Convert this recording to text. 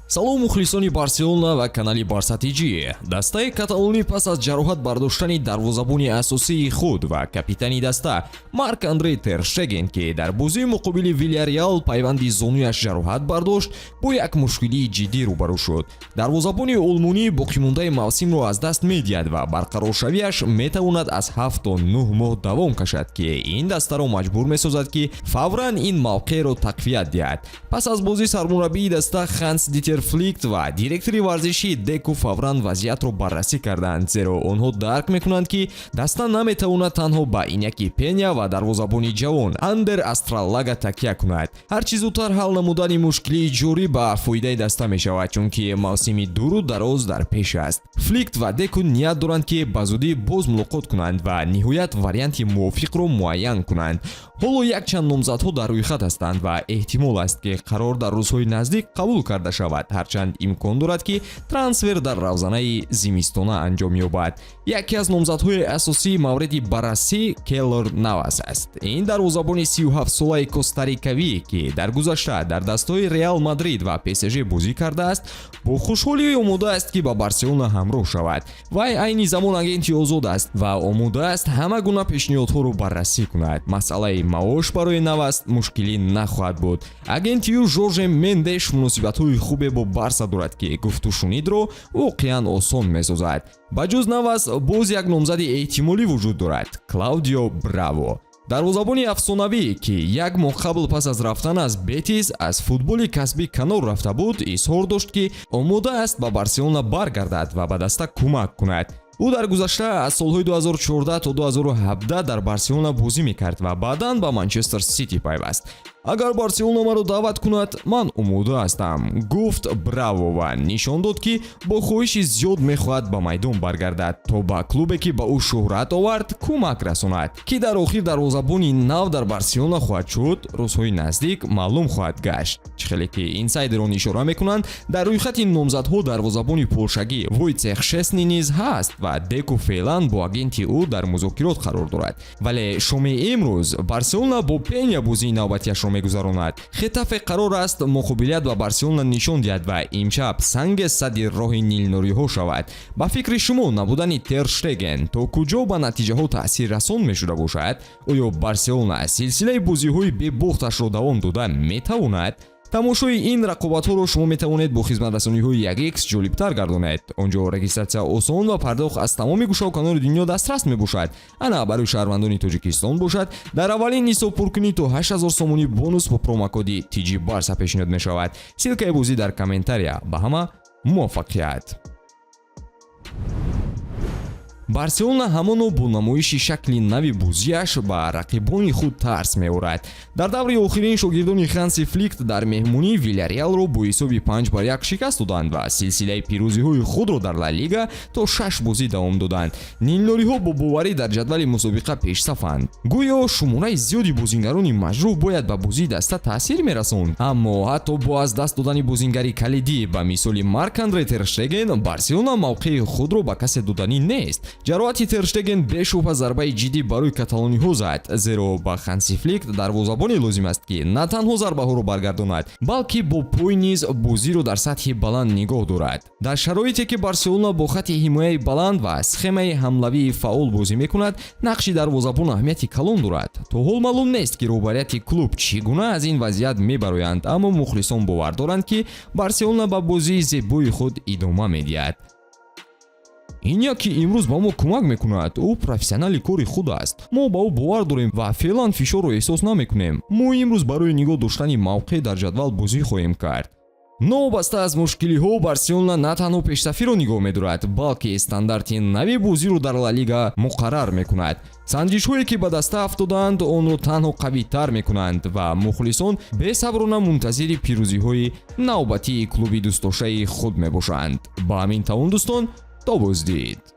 салом мухлисони Барселона ва канали Барса TJ. Дастаи каталонӣ пас аз ҷароҳат бардоштани дарвозабони асосии худ ва капитани даста Марк-Андре Тер Штеген, ки дар бозии муқобили Вильяреал пайванди зонуяш ҷароҳат бардошт, бо як мушкилии ҷиддӣ рӯбарӯ шуд. Дарвозабони олмонӣ боқимондаи мавсимро аз даст медиҳад ва барқароршавиаш метавонад аз 7 то 9 моҳ давом кашад, ки ин дастаро маҷбур месозад ки фавран ин мавқеъро тақвият диҳад. Пас аз бозӣ сармураббии даста Ханс Дитер Фликт ва директори варзиши Деку фавран вазъиятро баррасӣ карданд, зеро онҳо дарк мекунанд ки даста наметавонад танҳо ба Иньяки Пеня ва дарвозабони ҷавон Андер Астралага такя кунад. ҳарчи зудтар ҳал намудани мушкилии ҷорӣ ба фоидаи даста мешавад, чунки мавсими дуру дароз дар пеш аст. Фликт ва Деку ният доранд ки ба зудӣ боз мулоқот кунанд ва ниҳоят варианти мувофиқро муайян кунанд. ҳоло якчанд номзадҳо дар рӯйхат ҳастанд ва эҳтимол аст ки қарор дар рӯзҳои наздик қабул карда шавад, ҳарчанд имкон дорад ки трансфер дар равзанаи зимистона анҷом ёбад. яке аз номзадҳои асосии мавриди баррасӣ Келлер Навас аст. ин дарвозабони 37-солаи костарикавӣ, ки дар гузашта дар дастаҳои Реал Мадрид ва ПСЖ бозӣ кардааст, бо хушҳолӣ омода аст ки ба Барселона ҳамроҳ шавад. вай айни замон агенти озод аст ва омода аст ҳама гуна пешниҳодҳоро баррасӣ кунад. масъалаи маош барои Навас мушкилӣ нахоҳад буд. агенти ӯ Жорже Мендеш муносибатҳои хубе бо Барса дорад, ки гуфтушунидро воқеан осон месозад. ба ҷуз Навас боз як номзади эҳтимолӣ вуҷуд дорад: Клаудио Браво. дарвозабони афсонавӣ, ки як моҳ қабл пас аз рафтан аз Бетис аз футболи касбӣ канор рафта буд, изҳор дошт ки омода аст ба Барселона баргардад ва ба даста кӯмак кунад. ӯ дар гузашта аз солҳои 2014 то 2017 дар Барселона бозӣ мекард ва баъдан ба Манчестер Сити пайваст. агар Барселона маро даъват кунад, ман омода ҳастам, гуфт Браво ва нишон дод ки бо хоҳиши зиёд мехоҳад ба майдон баргардад, то ба клубе ки ба ӯ шӯҳрат овард кӯмак расонад. ки дар охир дарвозабони нав дар Барселона хоҳад шуд, рӯзҳои наздик маълум хоҳад гашт. чӣ хеле ки инсайдерон ишора мекунанд, дар рӯйхати номзадҳо дарвозабони полшагӣ Войцех Шесни низ ҳаст ва Деку феълан бо агенти ӯ дар музокирот қарор дорад. вале шоми имрӯз Барселона бо Пеня бозии навбатиашро мегузаронад. Хетафе қарор аст муқобилият ба Барселона нишон диҳад ва имшаб санги садди роҳи нилнориҳо шавад. ба фикри шумо набудани Тер Штеген то куҷо ба натиҷаҳо таъсиррасон мешуда бошад? оё Барселона силсилаи бозиҳои бебохташро давом дода метавонад? тамошои ин рақобатҳоро шумо метавонед бо хизматрасониҳои 1x ҷолибтар гардонед. онҷо регистратсия осон ва пардохт аз тамоми гӯшаву канори дунё дастрас мебошад. ана барои шаҳрвандони Тоҷикистон бошад, дар аввалин ҳисоб пуркунӣ то 8000 сомони бонус бо промокоди TJBARCA пешниҳод мешавад. силкаи бозӣ дар комментария. ба ҳама муваффақият. Барселона ҳамоно бо намоиши шакли нави бозиаш ба рақибони худ тарс меорад. дар даври охирин шогирдони Ханси Фликт дар меҳмонии Вильяреалро бо ҳисоби 5-1 шикаст доданд ва силсилаи пирӯзиҳои худро дар Ла Лига то 6 бозӣ давом доданд. нилнориҳо бо боварӣ дар ҷадвали мусобиқа пешсафанд. гӯё шумораи зиёди бозингарони маҷрӯҳ бояд ба бозии даста таъсир мерасонд. аммо ҳатто бо аз даст додани бозингари калидӣ ба мисоли Марк-Андре Тер Штеген, Барселона мавқеи худро ба касе доданӣ нест. ҷароҳати Тер Штеген бешубҳа зарбаи ҷиддӣ барои каталониҳо зад, зеро ба Ханси Фликт дарвозабони лозим аст ки на танҳо зарбаҳоро баргардонад, балки бо пой низ бозиро дар сатҳи баланд нигоҳ дорад. дар шароите ки Барселона бо хатти ҳимояи баланд ва схемаи ҳамлавии фаъол бозӣ мекунад, нақши дарвозабон аҳамияти калон дорад. то ҳол маълум нест ки роҳбарияти клуб чӣ гуна аз ин вазъият мебароянд, аммо мухлисон бовар доранд ки Барселона ба бозии зебои худ идома медиҳад. Иньяки имрӯз ба мо кӯмак мекунад. ӯ профессионали кори худ аст. мо ба ӯ бовар дорем ва феълан фишорро эҳсос намекунем. мо имрӯз барои нигоҳ доштани мавқеъ дар ҷадвал бозӣ хоҳем кард. новобаста аз мушкилиҳо Барселона на танҳо пешсафиро нигоҳ медорад, балки стандарти нави бозиро дар Ла Лига муқаррар мекунад. санҷишҳое ки ба даста афтодаанд онро танҳо қавитар мекунанд ва мухлисон бесаброна мунтазири пирӯзиҳои навбатии клуби дӯстдоштаи худ мебошанд. ба ҳамин тавон дӯстон, تا بازدید.